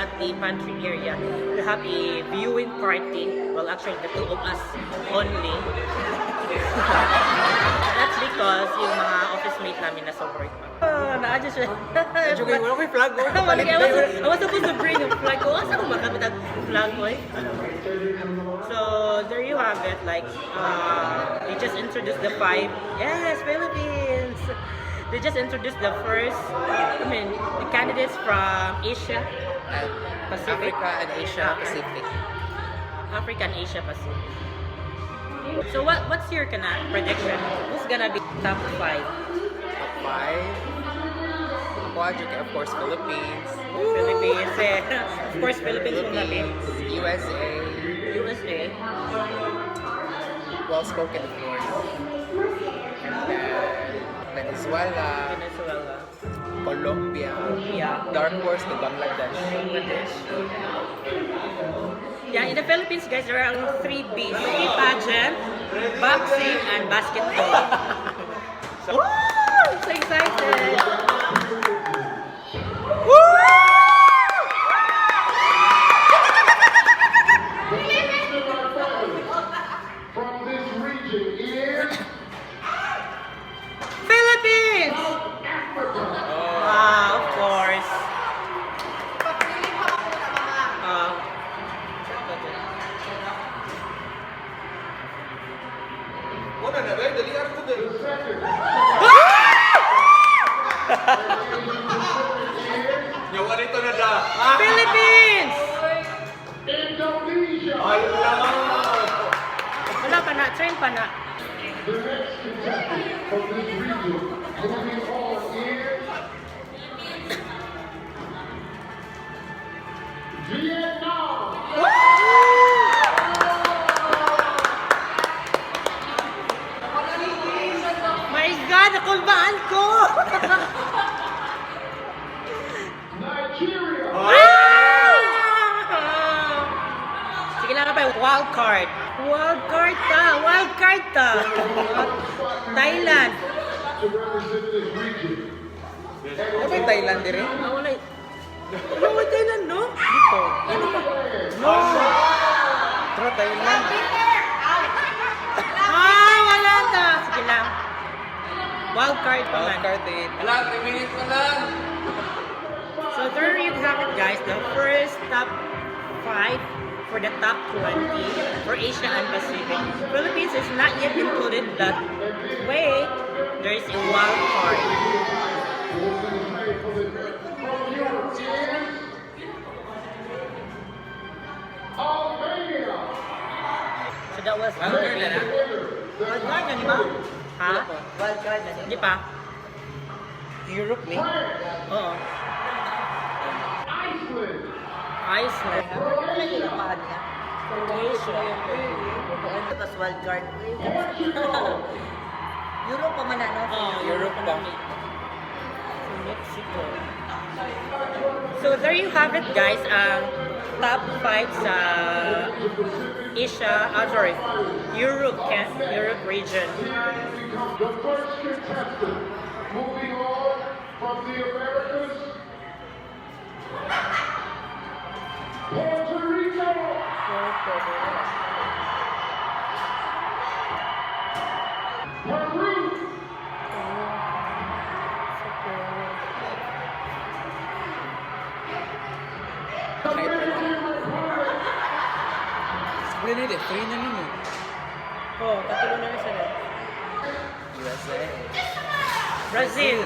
at the pantry area, we have a viewing party. Well, actually, the two of us only. That's because yung mga office mate namin nasa work. Na-adjust siya. Joking, wala ko yung flag. I was supposed to bring a flag ko. Asa ko makamit ang flag ko eh? So, there you have it. Like, they just introduced the 5. Yes, Philippines! They just introduced the first, the candidates from Asia, Pacific. Africa and Asia Pacific. Africa and Asia Pacific. So, what's your prediction? Who's gonna be top 5? Top 5. Of course, Philippines. Philippines, eh. Of course, Philippines will not be. USA. USA. Well spoken, of course. Venezuela. Venezuela. Colombia. Yeah. Dark horse to Bangladesh. Bangladesh. Yeah, in the Philippines, guys, there are 3 B's. Beauty pageant, boxing, and basketball. Woo! I'm so excited! From this region is Philippines! Ah, of course. the second. Philippines! Indonesia. Wala pa na, train pa na. The next contestant from this region moving on is Vietnam. My God, nakulbaan ko! Nigeria. Sige lang pa, wild card. Wild card ta, wild card ta. Thailand. To represent this region. Ano ba yung Thailand dire? Ah, wala. Wala ko Thailand, no? Dito. Ano ba? No! Tara, Thailand. Ah, wala ta. Sige lang. Wild card pa man. Wildcard eh. Wala, 3 minutes pa lang. So there you have it, guys. The first top 5 for the top 20 for Asia and Pacific. Philippines is not yet included, but wait, there is a wild card. Albania. So that was Wild card na na? Wild card na, di ba? Ha? Wild card na, di pa? Europe ni? Oo. Iceland. Iceland. Croatia. Tapos wild card. Portugal. Europe pa man ano? Oh, Europe ba? Mexico. So there you have it, guys. Top 5 sa Asia, Europe region. The first contestant moving on from the Americas. Puerto Rico. Peru. Dominican Republic. Sabi na rin, 3 na nun eh. Oh, katulo na sila. USA. Brazil.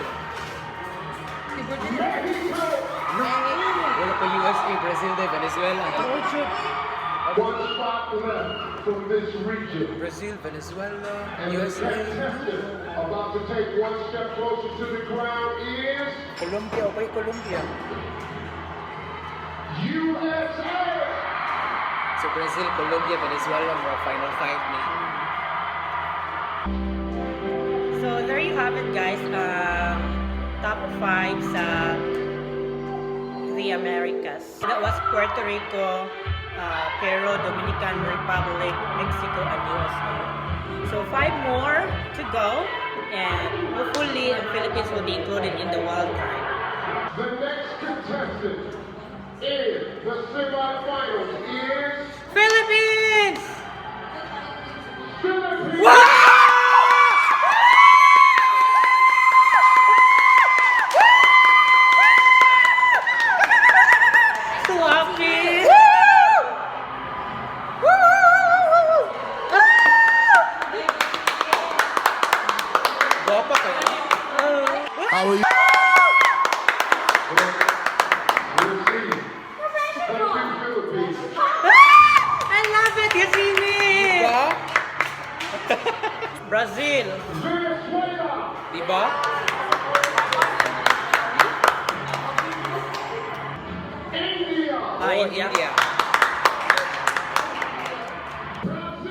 Wala pa USA, Brazil de Venezuela. One spot left from this region. Brazil, Venezuela, And the USA. contestant about to take one step closer to the crown is Colombia, okay, Colombia. USA. So Brazil, Colombia, Venezuela, mga final 5 ni. So there you have it, guys. Top 5 sa the Americas. That was Puerto Rico, Peru, Dominican Republic, Mexico, and USA. So 5 more to go, and hopefully the Philippines will be included in the wild card. The next contestant in the semifinals is Philippines! Philippines. So happy! Guwapa kayo. We'll see. Philippines. I love it, Yasini! Diba? Brazil! Venezuela. Diba? India. India. India.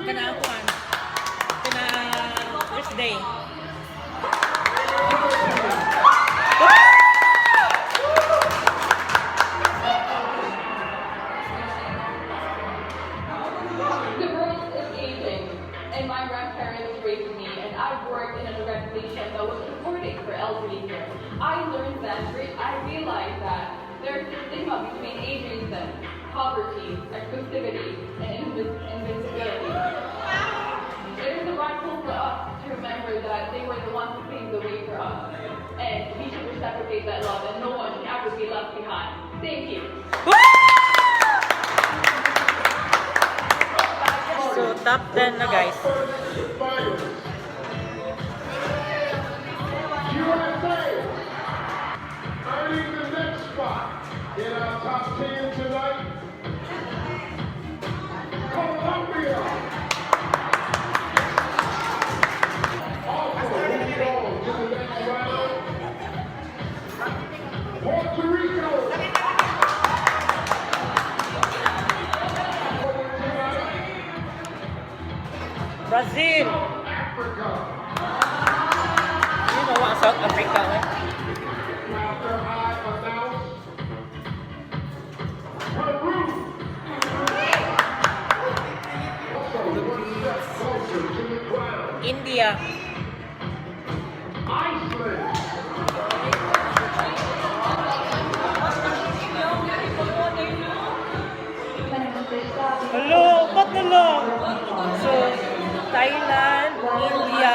Kana ako Kana first day. The world is aging, and my grandparents raised me, and I've worked in an organization that was supporting for elderly care. I learned that, I realized that there's a stigma between ageism, poverty, exclusivity, and invincibility. It is the right role for us to remember that they were the ones who paved the way for us, and we should reciprocate that love, and no one should ever be left behind. Thank you. So top 10 na guys. Finals. USA earning the next spot in our top 10 tonight. Colombia. Also moving on to the next round. Puerto Rico. Forward tonight. Brazil! Africa. You know what, South Africa eh? After I announce Peru. Also one step closer to the ground. India. Iceland. Hello, ba't na lang? So, Thailand, India,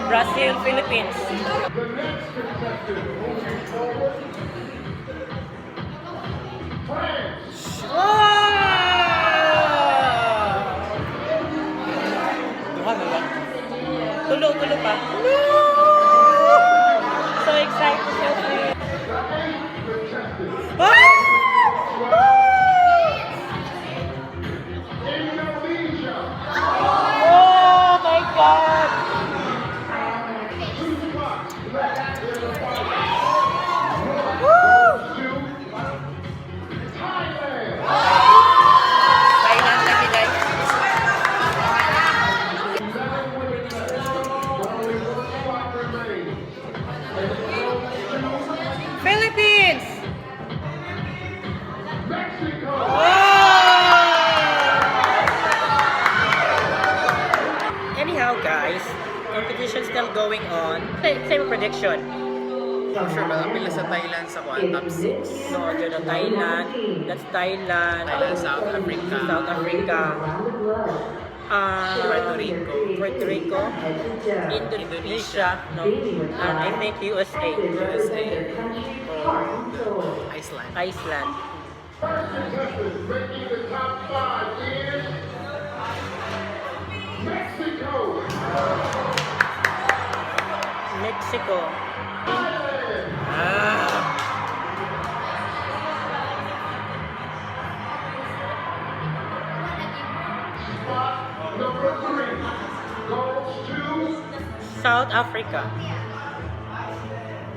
Brazil, Philippines. The next contestant moving forward. France. Duha na lang. Tulo pa. So excited, so sweet. The eighth contestant. Indonesia. Oh my God! 2 spots left in the final. To Thailand. Thailand kami guys. 7 women left, but only 1 spot remains. And it goes to Philippines! Mexico. Anyhow guys, competition still going on. Same prediction. For sure, malapit lang sa Thailand sa top 6. No, dyan na Thailand. That's Thailand. Thailand, South Africa. South Africa. Puerto Rico. Puerto Rico. Indonesia. No. And I think USA. USA. Iceland. Iceland. First contestant making the top 5 is Mexico. Mexico. Thailand. Spot number 3 goes to South Africa.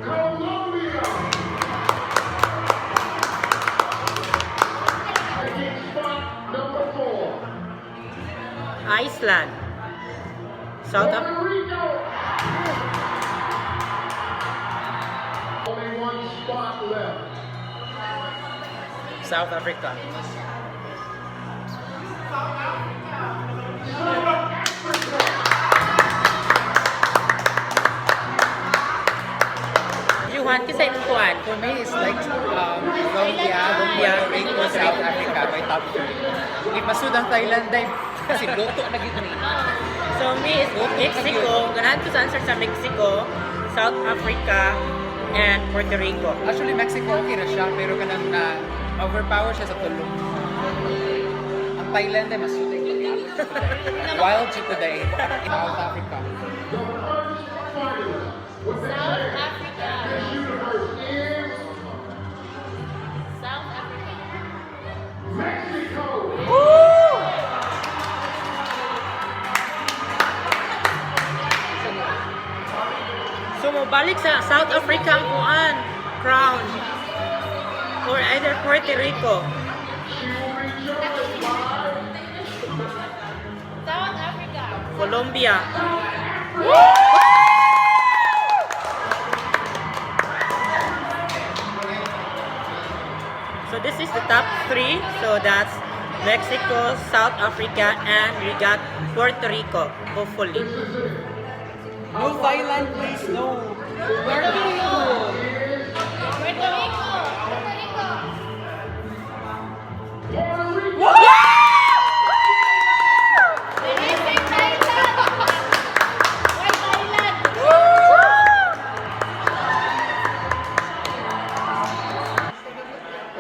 Colombia. Taking spot number 4. Iceland. South Africa. Puerto Rico. Only 1 spot left. South Africa. Yuhan, kasi yung kuhan. For me, it's like Colombia, Colombia, Puerto Rico, South Africa by top 3. Ipasud ang Thailand dahil kasi loto na gito ni. So me is Mexico. Ganahan ko sa answer sa Mexico, South Africa, and Puerto Rico. Actually, Mexico okay na siya, pero kanang na overpower siya sa tulong. Ang Thailand ay mas shooting. Wild siya today in South Africa. South Africa. South Africa. Mexico. So mabalik sa South Africa ang kuan, crown. Or either Puerto Rico. South Africa. Colombia. So this is the top 3. So that's Mexico, South Africa, and we got Puerto Rico, hopefully. No Thailand, please, no. Puerto Rico. Puerto Rico. Amazing Thailand. Why Thailand?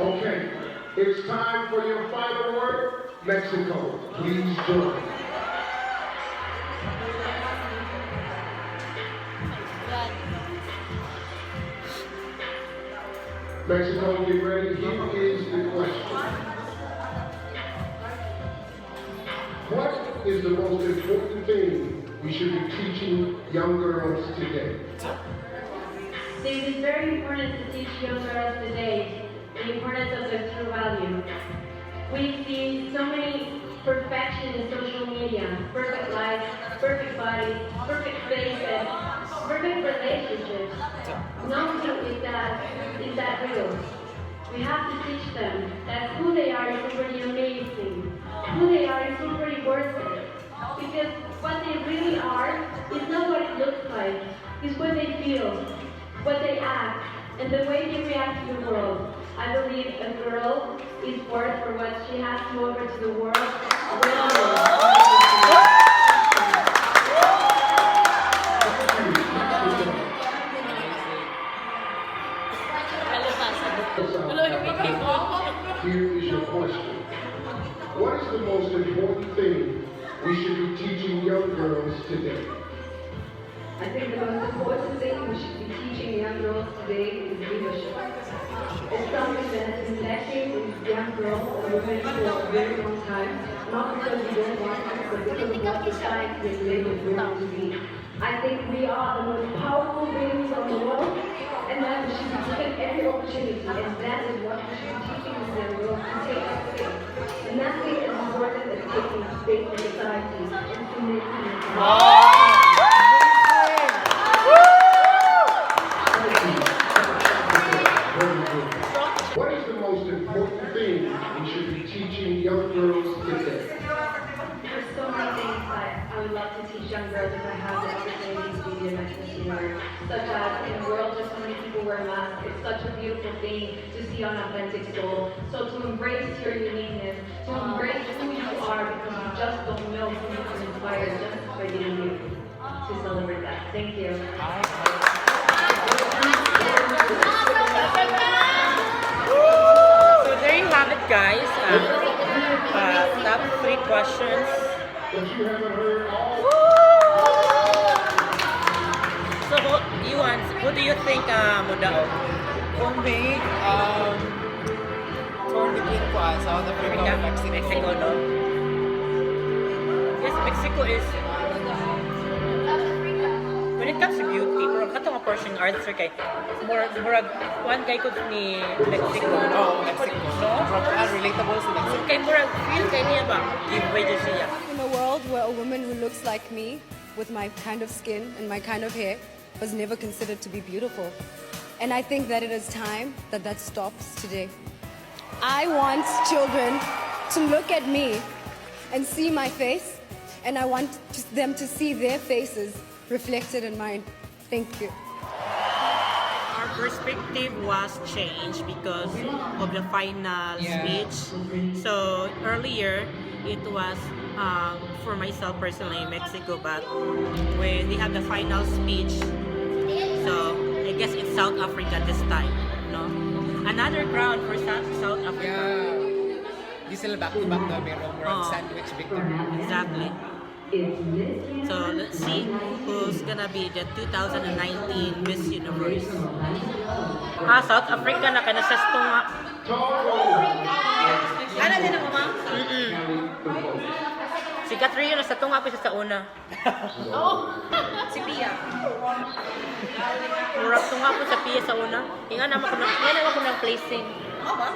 Okay, it's time for your final word. Mexico, please join. Mexico, get ready. Here is the question. What is the most important thing we should be teaching young girls today? It is very important to teach young girls today the importance of their true value. We see so many perfection in social media, perfect lives, perfect bodies, perfect faces, perfect relationships. Nothing is that real. We have to teach them that who they are is pretty amazing. Who they are is pretty worth it. Because what they really are is not what it looks like. It's what they feel, what they act, and the way they react to the world. I believe a girl is worth for what she has to offer to the world. Here is your question. What is the most important thing we should be teaching young girls today? I think the most important thing we should be teaching young girls today is leadership. It's something that has been lacking in young girls and women for a very long time, not because we don't want to, but because of what society has labeled women to be. I think we are the most powerful beings on the world, and that we should be given every opportunity, and that is what we should be teaching these young girls to take up space. And nothing is important as taking space in society and to make What is the most important thing we should be teaching young girls today? There's so many things that I would love to teach young girls if I have the opportunity to be their consumer. Such as in a world where so many people wear masks, it's such a beautiful thing to see an authentic soul. So to embrace your uniqueness, to embrace who you are because you just don't know who you can inspire just by being you. To celebrate that. Thank you. So there you have it, guys. Top 3 questions. But you haven't heard all. So who do you think Mudao? For me, torn between South Africa and Mexico. Mexico, no? Yes, Mexico is. When it comes to beauty, pero katong a portion answer kay murag one kay ko ni Mexico. Oh, Mexico. No? Relatable sa Mexico. Kay murag feel kay niya ba? Give way to siya. In a world where a woman who looks like me, with my kind of skin and my kind of hair, was never considered to be beautiful. And I think that it is time that that stops today. I want children to look at me and see my face, and I want them to see their faces reflected in mine. Thank you. Our perspective was changed because of the final Yeah. speech. So earlier, it was for myself personally Mexico, but when they have the final speech, so I guess it's South Africa this time, no? Another crown for South Africa. Yeah. Di sila back-to-back na merong world Oh. sandwich victory. Exactly. So let's see who's gonna be the 2019 Miss Universe. South Africa na kana sa tunga. Ano din ang mama? Si Catherine na sa tunga pa siya sa una. Si Pia. Murag tunga po sa piya sa una. Inga naman ko ng placing. Oo ba?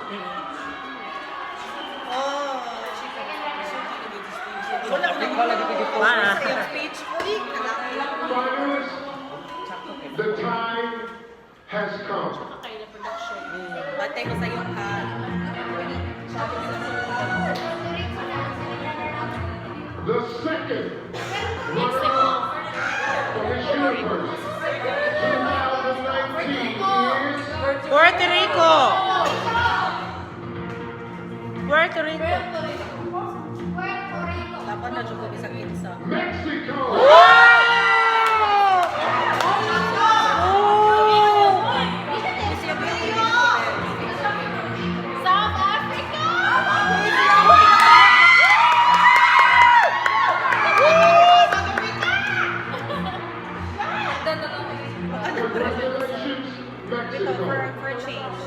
Oh. Wala ko Wala dito dito. Ah. sa yung speech. Uy, Finalists, the time has come. Batay ko sa yung The second runner-up for Miss Universe 2019 is Puerto Rico! Puerto Rico! Dapat na dyan ko isang insa. Mexico. South Africa! Congratulations, Mexico. For change.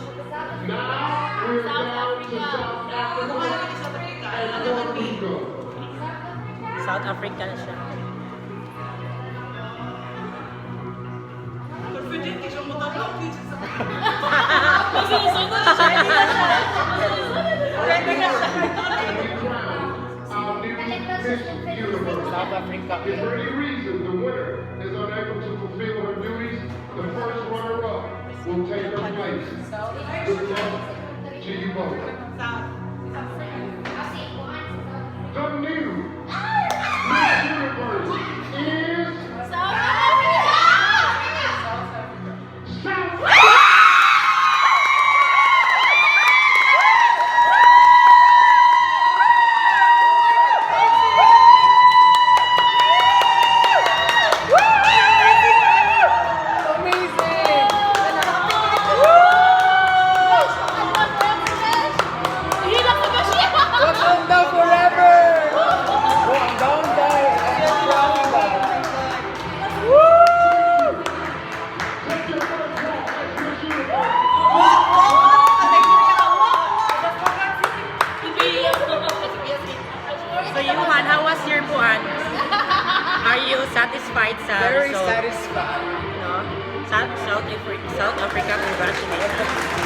Now we're down to South Africa and Puerto Rico. South Africa na siya. Our new Miss Universe. South Africa. If for any reason the winner is unable to fulfill her duties, the first runner-up will take her place. Good luck to you both. The new Miss Universe is South Wakanda forever! Wakanda and Wakanda. So Yuhan, how was your buwan? Are you satisfied sa Very result? satisfied. No? South Africa, congratulations.